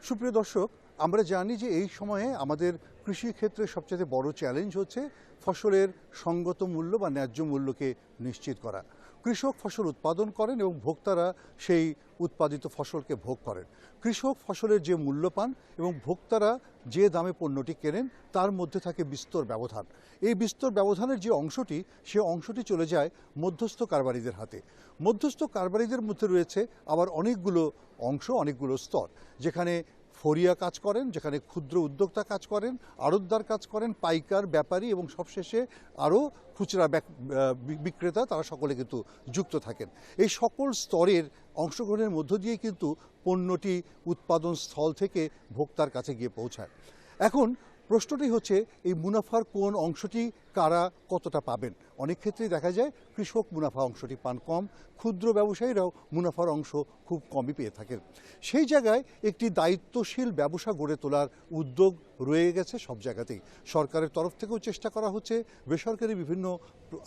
সুপ্রিয় দর্শক, আমরা জানি যে এই সময়ে আমাদের কৃষি ক্ষেত্রে সবচেয়ে বড় চ্যালেঞ্জ হচ্ছে ফসলের সঙ্গত মূল্য বা ন্যায্য মূল্যকে নিশ্চিত করা। কৃষক ফসল উৎপাদন করেন এবং ভোক্তারা সেই উৎপাদিত ফসলকে ভোগ করেন। কৃষক ফসলের যে মূল্য পান এবং ভোক্তারা যে দামে পণ্যটি কেনেন তার মধ্যে থাকে বিস্তর ব্যবধান। এই বিস্তর ব্যবধানের যে অংশটি, সে অংশটি চলে যায় মধ্যস্থ কারবারিদের হাতে। মধ্যস্থ কারবারিদের মধ্যে রয়েছে আবার অনেকগুলো অংশ, অনেকগুলো স্তর, যেখানে ফরিয়া কাজ করেন, যেখানে ক্ষুদ্র উদ্যোক্তা কাজ করেন, আড়তদার কাজ করেন, পাইকার, ব্যাপারী এবং সবশেষে আরও খুচরা বিক্রেতা, তারা সকলে কিন্তু যুক্ত থাকেন। এই সকল স্তরের অংশগ্রহণের মধ্য দিয়ে কিন্তু পণ্যটি উৎপাদন স্থল থেকে ভোক্তার কাছে গিয়ে পৌঁছায়। এখন প্রশ্নটি হচ্ছে, এই মুনাফার কোন অংশটি কারা কতটা পাবেন? অনেক ক্ষেত্রেই দেখা যায় কৃষক মুনাফা অংশটি পান কম, ক্ষুদ্র ব্যবসায়ীরাও মুনাফার অংশ খুব কমই পেয়ে থাকেন। সেই জায়গায় একটি দায়িত্বশীল ব্যবসা গড়ে তোলার উদ্যোগ রয়ে গেছে সব জায়গাতেই। সরকারের তরফ থেকেও চেষ্টা করা হচ্ছে, বেসরকারি বিভিন্ন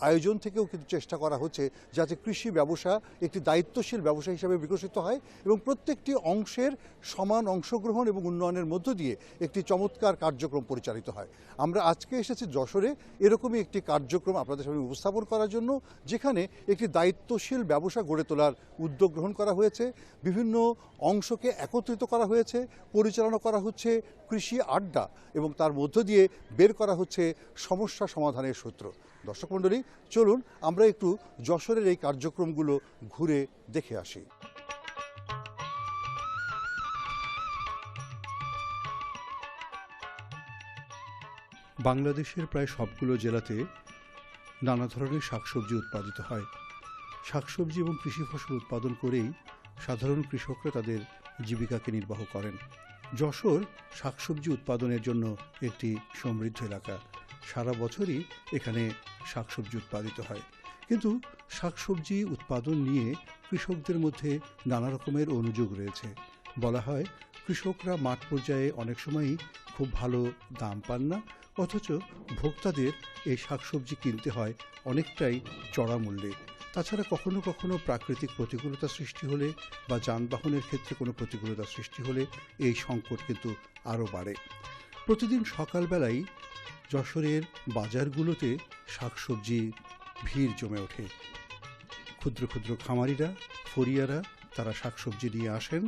আয়োজন থেকেও কিন্তু চেষ্টা করা হচ্ছে যাতে কৃষি ব্যবসা একটি দায়িত্বশীল ব্যবসা হিসাবে বিকশিত হয় এবং প্রত্যেকটি অংশের সমান অংশগ্রহণ এবং উন্নয়নের মধ্য দিয়ে একটি চমৎকার কার্যক্রম পরিচালিত হয়। আমরা আজকে এসেছি যশোরে এরকমই একটি কার্যক্রম আপনাদের সামনে উপস্থাপন করার জন্য, যেখানে একটি দায়িত্বশীল ব্যবসা গড়ে তোলার উদ্যোগ গ্রহণ করা হয়েছে। বিভিন্ন অংশকে একত্রিত করা হয়েছে, পরিচালনা করা হচ্ছে কৃষি আড্ডা এবং তার মধ্য দিয়ে বের করা হচ্ছে সমস্যা সমাধানের সূত্র। দর্শক মণ্ডলী, চলুন আমরা একটু যশোরের এই কার্যক্রমগুলো ঘুরে দেখে আসি। বাংলাদেশের প্রায় সবগুলো জেলাতে নানা ধরনের শাকসবজি উৎপাদিত হয়। শাকসবজি এবং কৃষি ফসল উৎপাদন করেই সাধারণ কৃষকরা তাদের জীবিকাকে নির্বাহ করেন। যশোর শাকসবজি উৎপাদনের জন্য একটি সমৃদ্ধ এলাকা। সারা বছরই এখানে শাকসবজি উৎপাদিত হয়, কিন্তু শাকসবজি উৎপাদন নিয়ে কৃষকদের মধ্যে নানা রকমের অনুযোগ রয়েছে। বলা হয় কৃষকরা মাঠ পর্যায়ে অনেক সময়ই খুব ভালো দাম পান না, অথচ ভোক্তাদের এই শাকসবজি কিনতে হয় অনেকটাই চড়া মূল্যে। তাছাড়া কখনো কখনো প্রাকৃতিক প্রতিকূলতা সৃষ্টি হলে বা যানবাহনের ক্ষেত্রে কোনো প্রতিকূলতা সৃষ্টি হলে এই সংকট কিন্তু আরও বাড়ে। প্রতিদিন সকালবেলায় যশোরের বাজারগুলোতে শাকসবজি ভিড় জমে ওঠে। ক্ষুদ্র ক্ষুদ্র খামারিরা, ফরিয়ারা তারা শাকসবজি নিয়ে আসেন,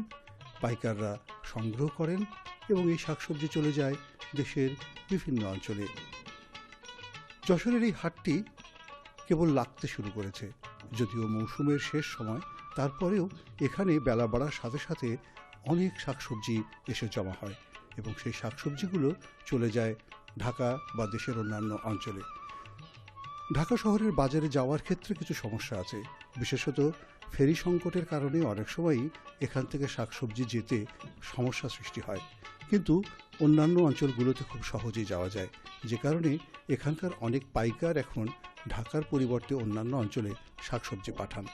পাইকাররা সংগ্রহ করেন এবং এই শাকসবজি চলে যায় দেশের বিভিন্ন অঞ্চলে। যশোরের এই হাটটি কেবল লাগতে শুরু করেছে, যদিও মৌসুমের শেষ সময়, তারপরেও এখানে বেলা বাড়ার সাথে সাথে অনেক শাকসবজি এসে জমা হয় এবং সেই শাকসবজিগুলো চলে যায় ঢাকা বা দেশের অন্যান্য অঞ্চলে। ঢাকা শহরের বাজারে যাওয়ার ক্ষেত্রে কিছু সমস্যা আছে, বিশেষত ফেরি সংকটের কারণে অনেক সময়ই এখান থেকে শাকসবজি যেতে সমস্যা সৃষ্টি হয়, কিন্তু অন্যান্য অঞ্চলগুলোতে খুব সহজেই যাওয়া যায়, যে কারণে এখানকার অনেক পাইকার এখন ঢাকার পরিবর্তে অন্যান্য অঞ্চলে শাকসবজি পাঠান।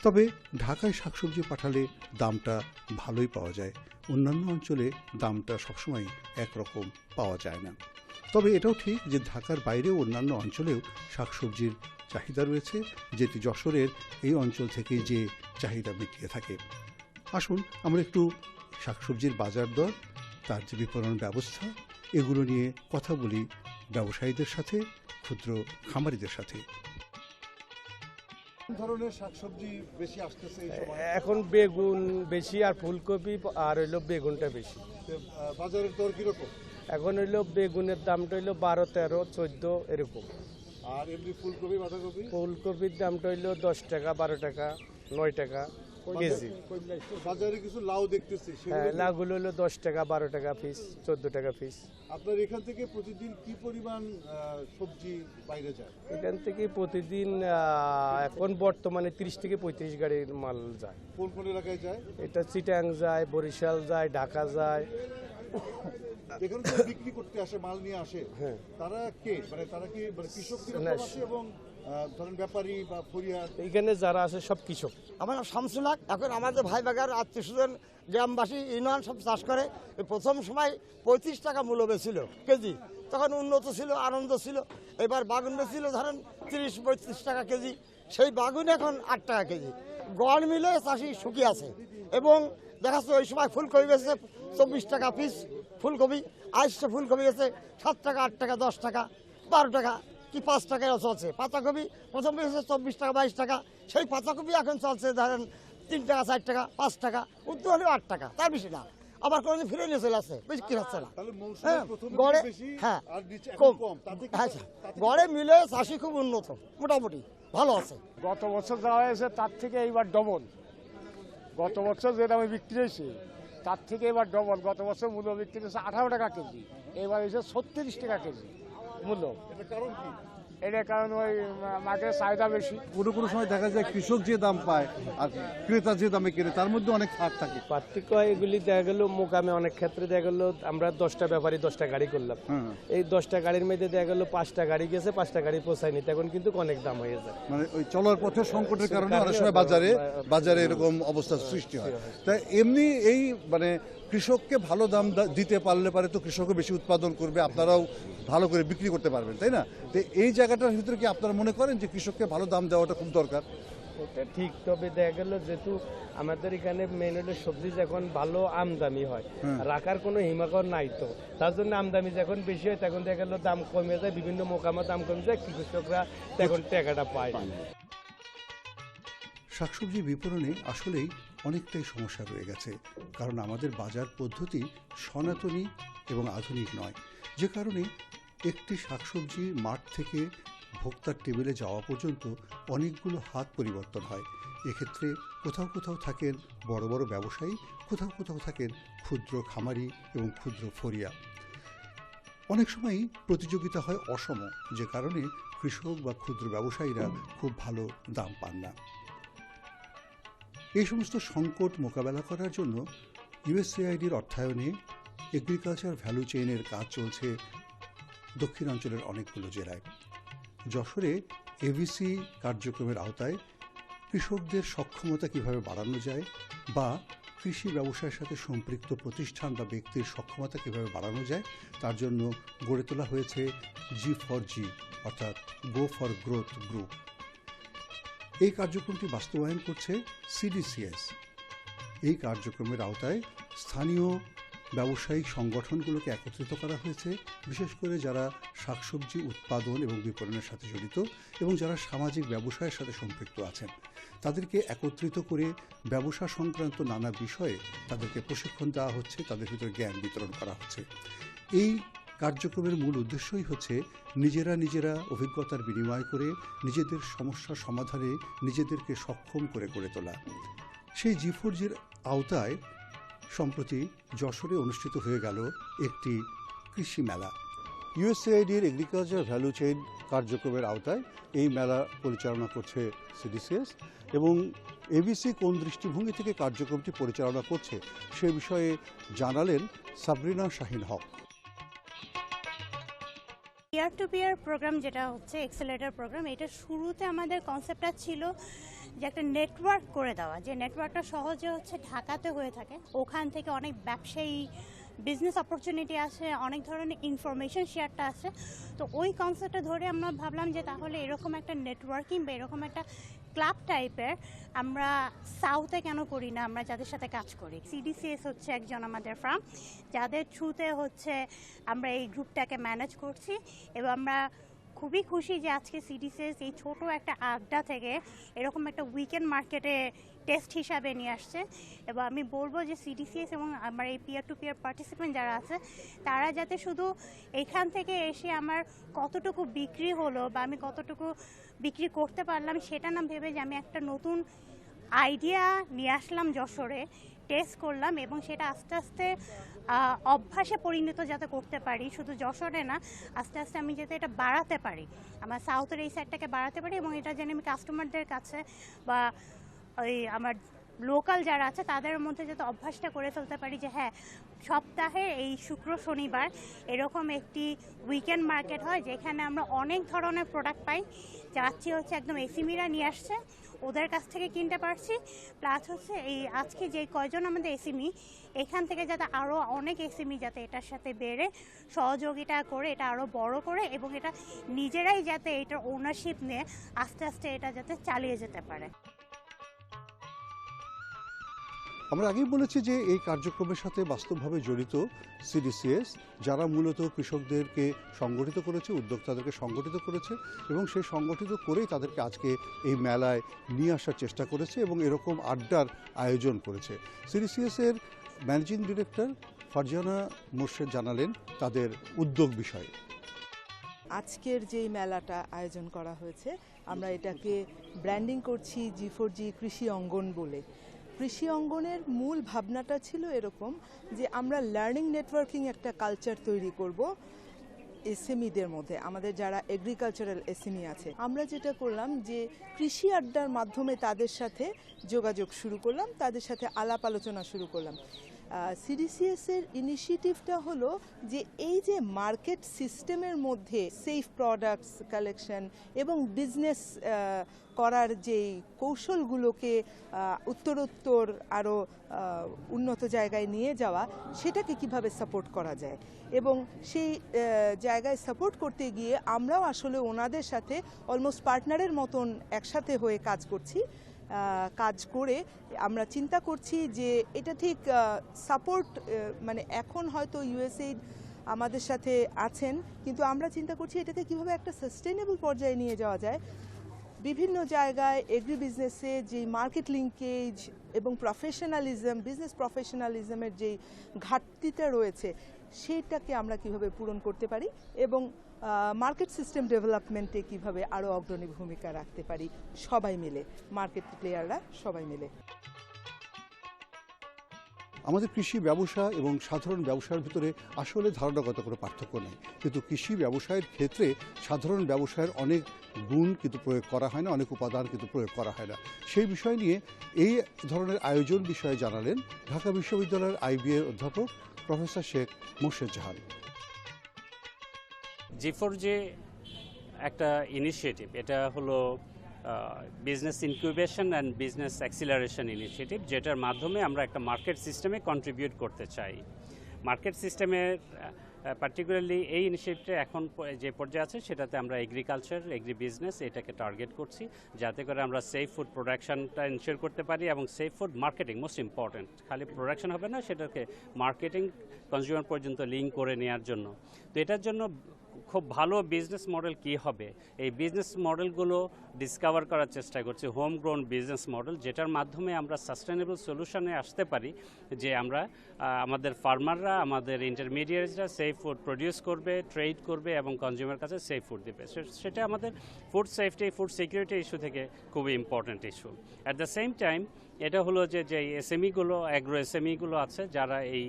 তবে ঢাকায় শাকসবজি পাঠালে দামটা ভালোই পাওয়া যায়, অন্যান্য অঞ্চলে দামটা সবসময় একরকম পাওয়া যায় না। তবে এটাও ঠিক যে ঢাকার বাইরেও অন্যান্য অঞ্চলেও শাকসবজির চাহিদা রয়েছে, যেটি যশোরের এই অঞ্চল থেকেই যে চাহিদা মিটিয়ে থাকে। আসুন আমরা একটু শাকসবজির বাজার দর, তার যে বিপণন ব্যবস্থা, এগুলো নিয়ে কথা বলি ব্যবসায়ীদের সাথে, ক্ষুদ্র খামারিদের সাথে। ধরনের শাকসবজি বেশি আসতেছে এই সময়? এখন বেগুন বেশি আর ফুলকপি আর হইলো বেগুনটা বেশি। বাজারের দর কিরকম? এখন হইলো বেগুনের দামটা হইলো 12, 13, 14 এরকম। আর এমনি ফুলকপি, বাঁধাকপি? ফুলকপির দামটা হইলো 10 টাকা, 12 টাকা, 9 টাকা কেজি। বাজারে কিছু লাউ দেখতেছি, হ্যাঁ, লাউগুলো হইলো 10 টাকা, 12 টাকা পিস, 14 টাকা পিস। আপনার এখান থেকে প্রতিদিন কি পরিমাণ সবজি বাইরে যায়? এখান থেকে প্রতিদিন এখন বর্তমানে 30 থেকে 35 গাড়ির মাল যায়। কোন কোন এলাকায় যায়? এটা চিটাং যায়, বরিশাল যায়, ঢাকা যায়। এখানে বিক্রি করতে আসে, মাল নিয়ে আসে, হ্যাঁ, তারা কে? মানে তারা কি কৃষক আসে এবং ধরেন ব্যাপারী বা ফরিয়া? এখানে যারা আছে সব কৃষক। আমার নাম শামসুল হক। এখন আমাদের ভাই বাগার আত্মীয় স্বজন, গ্রামবাসী, ইউনিয়ন সব চাষ করে। প্রথম সময় 35 টাকা মূল্য বেছিল কেজি, তখন উন্নত ছিল, আনন্দ ছিল। এবার বাগুন বেছিল ধরেন 30-35 টাকা কেজি, সেই বাগুন এখন 8 টাকা কেজি। গড় মিলে চাষি সুখী আছে এবং দেখা যাচ্ছে ওই সময় ফুলকপি বেচে 24 টাকা পিস ফুলকপি। আইসে ফুলকপি আছে 7 টাকা, 8 টাকা, 10 টাকা, 12 টাকা কি 5 টাকায় চলছে। পাতাকপি প্রথম হচ্ছে 24 টাকা, 22 টাকা। সেই পাতাকপি এখন চলছে ধরেন 3 টাকা, 4 টাকা, 5 টাকা, উদ্যোগ হলেও 8 টাকা, তার বেশি না। আবার কোনো ফিরে নিয়ে চলে আসছে, বিক্রি হচ্ছে না। হ্যাঁ, গড়ে হ্যাঁ কম, আচ্ছা গড়ে মিলে চাষি খুব উন্নত, মোটামুটি ভালো আছে। গত বছর যা হয়েছে তার থেকে এইবার ডবল। গত বছর যে দামে বিক্রি হয়েছে তার থেকে এবার ডবল। গত বছর মূল্য বিক্রি হয়েছে 18 টাকা কেজি, এবার হয়েছে 36 টাকা কেজি মূল্য। এটার কারণ ওই মার্কেটের চাহিদা বেশি। কোনো কোনো সময় দেখা যায় কৃষক যে দাম পায় আর ক্রেতা যে দামে কেনে তার মধ্যে অনেক ফাঁক থাকে। পার্থক্য এগুলি দেখা গেল মোকামে অনেক ক্ষেত্রে দেখা গেল আমরা 10টা ব্যাপারী 10টা গাড়ি করলাম, এই 10টা গাড়ির মধ্যে দেখা গেল 5টা গাড়ি গেছে, 5টা গাড়ি পোষায়নি, তখন কিন্তু অনেক দাম হয়ে যায়। মানে ওই চলার পথে সংকটের কারণে অনেক সময় বাজারে এরকম অবস্থার সৃষ্টি হয়। তাই এমনি এই মানে কৃষককে ভালো দাম দিতে পারলে পারে তো কৃষকও বেশি উৎপাদন করবে, আপনারাও ভালো করে বিক্রি করতে পারবেন, তাই না? তো এই জায়গাটার ভিতরে কি আপনারা মনে করেন যে কৃষককে ভালো দাম দেওয়াটা খুব দরকার? ওটা ঠিক, তবে দেখা গেল যেহেতু আমাদের এখানে মেন হলো সবজি যখন ভালো আমদানি হয়, রাখার কোনো হিমাকর নাই, তো তার জন্য আমদানি যখন বেশি হয় তখন দেখা গেল দাম কমে যায়, বিভিন্ন মোকামে দাম কমে যায়, কৃষকরা তখন টাকাটা পায়। শাকসবজি বিপণনে আসলেই অনেকটাই সমস্যা রয়ে গেছে, কারণ আমাদের বাজার পদ্ধতি সনাতনী এবং আধুনিক নয়, যে কারণে একটি শাকসবজি মাঠ থেকে ভোক্তার টেবিলে যাওয়া পর্যন্ত অনেকগুলো হাত পরিবর্তন হয়। এক্ষেত্রে কোথাও কোথাও থাকেন বড় বড় ব্যবসায়ী, কোথাও কোথাও থাকেন ক্ষুদ্র খামারি এবং ক্ষুদ্র ফরিয়া। অনেক সময়ই প্রতিযোগিতা হয় অসম, যে কারণে কৃষক বা ক্ষুদ্র ব্যবসায়ীরা খুব ভালো দাম পান না। এই সমস্ত সংকট মোকাবেলা করার জন্য ইউএসএআইডির অর্থায়নে এগ্রিকালচার ভ্যালু চেইনের কাজ চলছে দক্ষিণাঞ্চলের অনেকগুলো জেলায়। যশোরে এভিসি কার্যক্রমের আওতায় কৃষকদের সক্ষমতা কিভাবে বাড়ানো যায় বা কৃষি ব্যবসায়ের সাথে সম্পৃক্ত প্রতিষ্ঠান বা ব্যক্তির সক্ষমতা কিভাবে বাড়ানো যায় তার জন্য গড়ে তোলা হয়েছে G4G অর্থাৎ গো ফর গ্রোথ গ্রুপ। এই কার্যক্রমটি বাস্তবায়ন করছে সিডিসিএস। এই কার্যক্রমের আওতায় স্থানীয় ব্যবসায়িক সংগঠনগুলোকে একত্রিত করা হয়েছে, বিশেষ করে যারা শাকসবজি উৎপাদন এবং বিপণনের সাথে জড়িত এবং যারা সামাজিক ব্যবসায়ের সাথে সম্পৃক্ত আছেন, তাদেরকে একত্রিত করে ব্যবসা সংক্রান্ত নানা বিষয়ে তাদেরকে প্রশিক্ষণ দেওয়া হচ্ছে, তাদের ভিতরে জ্ঞান বিতরণ করা হচ্ছে। এই কার্যক্রমের মূল উদ্দেশ্যই হচ্ছে নিজেরা অভিজ্ঞতার বিনিময় করে নিজেদের সমস্যা সমাধানে নিজেদেরকে সক্ষম করে গড়ে তোলা। সেই G4Gর আওতায় সম্প্রতি যশোরে অনুষ্ঠিত হয়ে গেল একটি কৃষি মেলা। ইউএসএআইডির এগ্রিকালচার ভ্যালু চেইন কার্যক্রমের আওতায় এই মেলা পরিচালনা করছে সিডিসিএস এবং এবিসি কোন দৃষ্টিভঙ্গি থেকে কার্যক্রমটি পরিচালনা করছে সে বিষয়ে জানালেন সাবরিনা শাহিন হক। পিয়ার টু পিয়ার প্রোগ্রাম যেটা হচ্ছে এক্সেলেটর প্রোগ্রাম, এটা শুরুতে আমাদের কনসেপ্টটা ছিল যে একটা নেটওয়ার্ক করে দেওয়া, যে নেটওয়ার্কটা সহজে হচ্ছে ঢাকাতে হয়ে থাকে, ওখান থেকে অনেক ব্যবসায়ী বিজনেস অপরচুনিটি আছে, অনেক ধরনের ইনফরমেশন শেয়ারটা আছে। তো ওই কনসেপ্টটা ধরে আমরা ভাবলাম যে তাহলে এরকম একটা নেটওয়ার্কিং বা এরকম একটা ক্লাব টাইপের আমরা সাউথে কেন করি না, আমরা যাদের সাথে কাজ করি। সিডিসিএস হচ্ছে একজন আমাদের ফার্ম, যাদের থ্রুতে হচ্ছে আমরা এই গ্রুপটাকে ম্যানেজ করছি এবং আমরা খুবই খুশি যে আজকে সিডিসিএস এই ছোট একটা আড্ডা থেকে এরকম একটা উইকেন্ড মার্কেটে টেস্ট হিসাবে নিয়ে আসছে। এবং আমি বলবো যে সিডিসিএস এবং আমার এই পিয়ার টু পিয়ার পার্টিসিপেন্ট যারা আছে তারা যাতে শুধু এখান থেকে এসে আমার কতটুকু বিক্রি হলো বা আমি কতটুকু বিক্রি করতে পারলাম সেটা না ভেবে যে আমি একটা নতুন আইডিয়া নিয়ে আসলাম যশোরে, টেস্ট করলাম এবং সেটা আস্তে আস্তে অভ্যাসে পরিণত যাতে করতে পারি, শুধু যশোরে না, আস্তে আস্তে আমি যাতে এটা বাড়াতে পারি, আমার সাউথের এই সাইডটাকে বাড়াতে পারি এবং এটা যেন আমি কাস্টমারদের কাছে বা ওই আমার লোকাল যারা আছে তাদের মধ্যে যাতে অভ্যাসটা করে ফেলতে পারি যে হ্যাঁ সপ্তাহে এই শুক্র শনিবার এরকম একটি উইকেন্ড মার্কেট হয় যেখানে আমরা অনেক ধরনের প্রোডাক্ট পাই, যাচ্ছি হচ্ছে একদম এসিমিরা নিয়ে আসছে ওদের কাছ থেকে কিনতে পারছি, প্লাস হচ্ছে এই আজকে যে কয়জন আমাদের এসিমি এখান থেকে যাতে আরও অনেক এসিমি যাতে এটার সাথে বেড়ে সহযোগিতা করে এটা আরও বড় করে এবং এটা নিজেরাই যাতে এটার ওনারশিপ নিয়ে আস্তে আস্তে এটা যাতে চালিয়ে যেতে পারে। আমরা আগেই বলেছি যে এই কার্যক্রমের সাথে বাস্তবভাবে জড়িত সিডিসিএস, যারা মূলত কৃষকদেরকে সংগঠিত করেছে, উদ্যোক্তাদেরকে সংগঠিত করেছে এবং সেই সংগঠিত করেই তাদেরকে আজকে এই মেলায় নিয়ে আসার চেষ্টা করেছে এবং এরকম আড্ডার আয়োজন করেছে। সিডিসিএস এর ম্যানেজিং ডিরেক্টর ফারজানা মোর্শেদ জানালেন তাদের উদ্যোগ বিষয়ে। আজকের যেই মেলাটা আয়োজন করা হয়েছে, আমরা এটাকে ব্র্যান্ডিং করছি G4G কৃষি অঙ্গন বলে। কৃষি অঙ্গনের মূল ভাবনাটা ছিল এরকম যে আমরা লার্নিং নেটওয়ার্কিং একটা কালচার তৈরি করব এসএমইদের মধ্যে, আমাদের যারা এগ্রিকালচারাল এসএমই আছে। আমরা যেটা করলাম যে কৃষি আড্ডার মাধ্যমে তাদের সাথে যোগাযোগ শুরু করলাম, তাদের সাথে আলাপ আলোচনা শুরু করলাম। সিডিসিএস এর ইনিশিয়েটিভটা হলো যে এই যে মার্কেট সিস্টেমের মধ্যে সেফ প্রোডাক্টস কালেকশন এবং বিজনেস করার যেই কৌশলগুলোকে উত্তরোত্তর আরও উন্নত জায়গায় নিয়ে যাওয়া, সেটাকে কিভাবে সাপোর্ট করা যায় এবং সেই জায়গায় সাপোর্ট করতে গিয়ে আমরাও আসলে ওনাদের সাথে অলমোস্ট পার্টনারের মতন একসাথে হয়ে কাজ করে আমরা চিন্তা করছি যে এটা ঠিক সাপোর্ট, মানে এখন হয়তো ইউএসএইড আমাদের সাথে আছেন, কিন্তু আমরা চিন্তা করছি এটাকে কিভাবে একটা সাস্টেনেবল পর্যায়ে নিয়ে যাওয়া যায়। বিভিন্ন জায়গায় এগ্রি বিজনেসে যে মার্কেট লিঙ্কেজ এবং প্রফেশনালিজম, বিজনেস প্রফেশনালিজমের যেই ঘাটতিটা রয়েছে, সেইটাকে আমরা কিভাবে পূরণ করতে পারি এবং মার্কেট সিস্টেম ডেভেলপমেন্টে কিভাবে আরও অগ্রণী ভূমিকা রাখতে পারি সবাই মিলে, মার্কেট প্লেয়াররা সবাই মিলে। আমাদের কৃষি ব্যবসা এবং সাধারণ ব্যবসার ভিতরে আসলে ধারণাগত কোনো পার্থক্য নেই, কিন্তু কৃষি ব্যবসায়ের ক্ষেত্রে সাধারণ ব্যবসায়ের অনেক গুণ কিন্তু প্রয়োগ করা হয় না, অনেক উপাদান কিন্তু প্রয়োগ করা হয় না। সেই বিষয় নিয়ে এই ধরনের আয়োজন বিষয়ে জানালেন ঢাকা বিশ্ববিদ্যালয়ের আইবিএর অধ্যাপক প্রফেসর শেখ মোর্শেদ জাহান। G4G একটা ইনিশিয়েটিভ, এটা হলো business incubation and business acceleration initiative, যেটার মাধ্যমে আমরা একটা মার্কেট সিস্টেমে কন্ট্রিবিউট করতে চাই। মার্কেট সিস্টেমের পার্টিকুলারলি এই ইনিশিয়েটিভটা এখন যে পর্যায়ে আছে সেটাতে আমরা এগ্রিকালচার, এগ্রি বিজনেস এটাকে টার্গেট করছি, যাতে করে আমরা সেফ ফুড প্রোডাকশনটা ইনশিওর করতে পারি এবং safe food marketing most important. খালি প্রোডাকশন হবে না, সেটাকে মার্কেটিং কনজিউমার পর্যন্ত লিঙ্ক করে নেওয়ার জন্য। তো এটার জন্য খুব ভালো বিজনেস মডেল কি হবে, এই বিজনেস মডেলগুলো ডিসকভার করার চেষ্টা করছি, হোম গ্রোন বিজনেস মডেল, যেটার মাধ্যমে আমরা সাস্টেনেবল সলিউশনে আসতে পারি, যে আমরা আমাদের ফার্মাররা, আমাদের ইন্টারমিডিয়েটসরা সেফ ফুড প্রডিউস করবে, ট্রেড করবে এবং কনজিউমার কাছে সেফ ফুড দেবে। সেটা আমাদের food safety, food security issue থেকে খুবই important issue. At the same time এটা হলো যে এসএমইগুলো, অ্যাগ্রো এসএমইগুলো আছে, যারা এই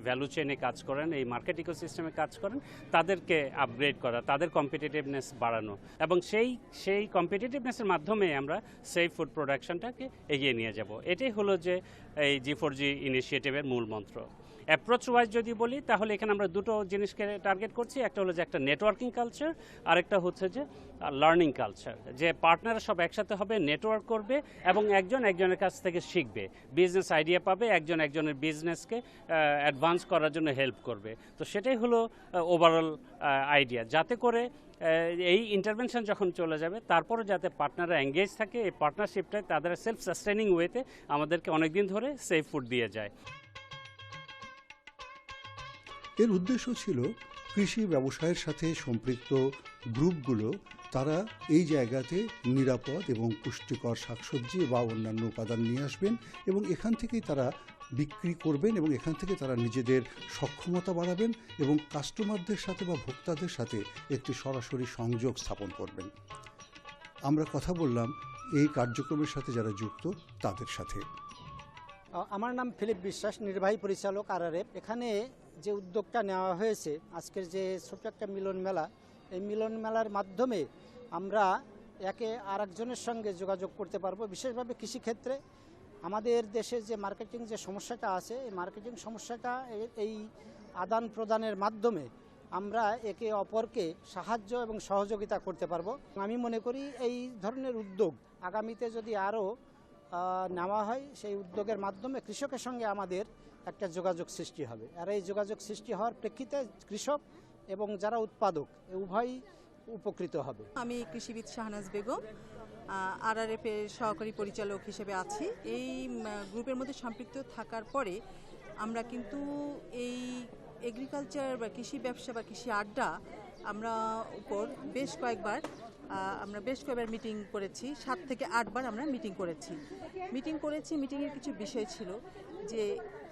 ভ্যালু চেইনে কাজ করেন, এই মার্কেট ইকোসিস্টেমে কাজ করেন, তাদেরকে আপগ্রেড করা, তাদের কম্পিটিটিভনেস বাড়ানো এবং সেই কম্পিটিটিভনেসের মাধ্যমে আমরা সেফ ফুড প্রোডাকশনটাকে এগিয়ে নিয়ে যাব। এটাই হলো যে এই G4G ইনিশিয়েটিভের মূল মন্ত্র। অ্যাপ্রোচ ওয়াইজ যদি বলি, তাহলে এখানে আমরা দুটো জিনিসকে টার্গেট করছি। একটা হলো যে একটা নেটওয়ার্কিং কালচার, আরেকটা হচ্ছে যে লার্নিং কালচার, যে পার্টনাররা সব একসাথে হবে, নেটওয়ার্ক করবে এবং একজনের কাছ থেকে শিখবে, বিজনেস আইডিয়া পাবে, একজনের বিজনেসকে অ্যাডভান্স করার জন্য হেল্প করবে। তো সেটাই হলো ওভারঅল আইডিয়া, যাতে করে এই ইন্টারভেনশন যখন চলে যাবে তারপরে যাতে পার্টনাররা এঙ্গেজ থাকে, এই পার্টনারশিপটায় তাদের সেলফ সাস্টেনিং ওয়েতে আমাদেরকে অনেকদিন ধরে সেফ ফুড দিয়ে যায়। এর উদ্দেশ্য ছিল কৃষি ব্যবসায়ের সাথে সম্পৃক্ত গ্রুপগুলো তারা এই জায়গাতে নিরাপদ এবং পুষ্টিকর শাকসবজি বা অন্যান্য উপাদান নিয়ে আসবেন এবং এখান থেকেই তারা বিক্রি করবেন এবং এখান থেকে তারা নিজেদের সক্ষমতা বাড়াবেন এবং কাস্টমারদের সাথে বা ভোক্তাদের সাথে একটি সরাসরি সংযোগ স্থাপন করবেন। আমরা কথা বললাম এই কার্যক্রমের সাথে যারা যুক্ত তাদের সাথে। আমার নাম ফিলিপ বিশ্বাস, নির্বাহী পরিচালক আরআরএফ। এখানে যে উদ্যোগটা নেওয়া হয়েছে, আজকের যে ছোট্ট একটা মিলন মেলা, এই মিলন মেলার মাধ্যমে আমরা একে আরেকজনের সঙ্গে যোগাযোগ করতে পারবো। বিশেষভাবে কৃষিক্ষেত্রে আমাদের দেশে যে মার্কেটিং যে সমস্যাটা আছে, এই মার্কেটিং সমস্যাটা এই আদান প্রদানের মাধ্যমে আমরা একে অপরকে সাহায্য এবং সহযোগিতা করতে পারবো। আমি মনে করি এই ধরনের উদ্যোগ আগামীতে যদি আরও নেওয়া হয়, সেই উদ্যোগের মাধ্যমে কৃষকের সঙ্গে আমাদের একটা যোগাযোগ সৃষ্টি হবে। আর এই যোগাযোগ সৃষ্টি হওয়ার প্রেক্ষিতে কৃষক এবং যারা উৎপাদক উভয় উপকৃত হবে। আমি কৃষিবিদ শাহনাজ বেগম, RRF এর সহকারী পরিচালক হিসেবে আছি। এই গ্রুপের মধ্যে সম্পৃক্ত থাকার পরে আমরা কিন্তু এই এগ্রিকালচার বা কৃষি ব্যবসা বা কৃষি আড্ডা আমরা উপর বেশ কয়েকবার মিটিং করেছি। 7 থেকে 8 বার আমরা মিটিং করেছি। মিটিংয়ের কিছু বিষয় ছিল যে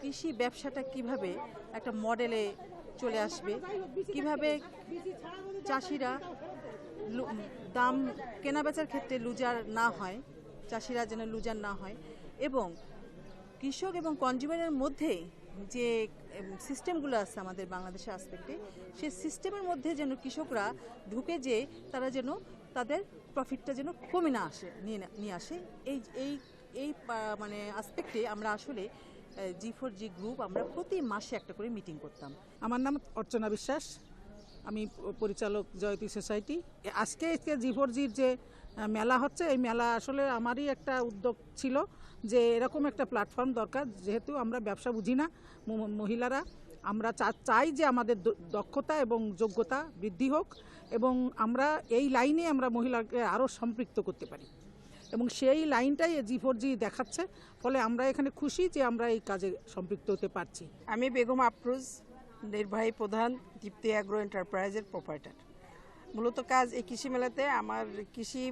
কৃষি ব্যবসাটা কিভাবে একটা মডেলে চলে আসবে, কিভাবে চাষিরা দাম কেনাবেচার ক্ষেত্রে লুজার না হয়, চাষিরা যেন লুজার না হয়, এবং কৃষক এবং কনজিউমারের মধ্যে যে সিস্টেমগুলো আছে আমাদের বাংলাদেশের আসপেক্টে, সেই সিস্টেমের মধ্যে যেন কৃষকরা ঢুকে যে তারা যেন তাদের প্রফিটটা যেন কমে না আসে, নিয়ে আসে। এই মানে আসপেক্টে আমরা আসলে G4G গ্রুপ আমরা প্রতি মাসে একটা করে মিটিং করতাম। আমার নাম অর্চনা বিশ্বাস, আমি পরিচালক জয়তী সোসাইটি। আজকে G4Gর যে মেলা হচ্ছে, এই মেলা আসলে আমারই একটা উদ্যোগ ছিল যে এরকম একটা প্ল্যাটফর্ম দরকার, যেহেতু আমরা ব্যবসা বুঝি না মহিলারা, আমরা চাই যে আমাদের দক্ষতা এবং যোগ্যতা বৃদ্ধি হোক এবং আমরা এই লাইনে আমরা মহিলাকে আরও সম্পৃক্ত করতে পারি, এবং সেই লাইনটাই G4G দেখাচ্ছে। ফলে আমরা এখানে খুশি যে আমরা এই কাজে সম্পৃক্ত হতে পারছি। আমি বেগম আফরোজ, নির্বাহী প্রধান, দীপ্তি অ্যাগ্রো এন্টারপ্রাইজের প্রোপাইটার। মূলত কাজ এই কৃষি মেলাতে আমার কৃষি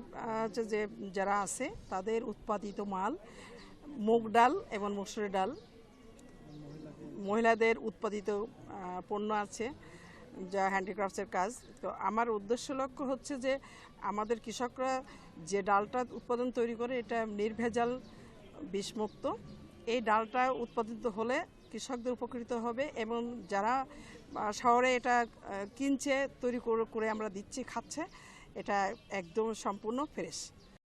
যে যারা আছে তাদের উৎপাদিত মাল, মুগ ডাল এবং মসুরি ডাল, মহিলাদের উৎপাদিত পণ্য আছে যা হ্যান্ডিক্রাফটসের কাজ। তো আমার উদ্দেশ্য লক্ষ্য হচ্ছে যে আমাদের কৃষকরা যে ডালটা উৎপাদন তৈরি করে এটা নির্ভেজাল বিষমুক্ত। এই ডালটা উৎপাদিত হলে কৃষকদের উপকৃত হবে এবং যারা শহরে এটা কিনছে, তৈরি করে আমরা দিচ্ছি, খাচ্ছে, এটা একদম সম্পূর্ণ ফ্রেশ।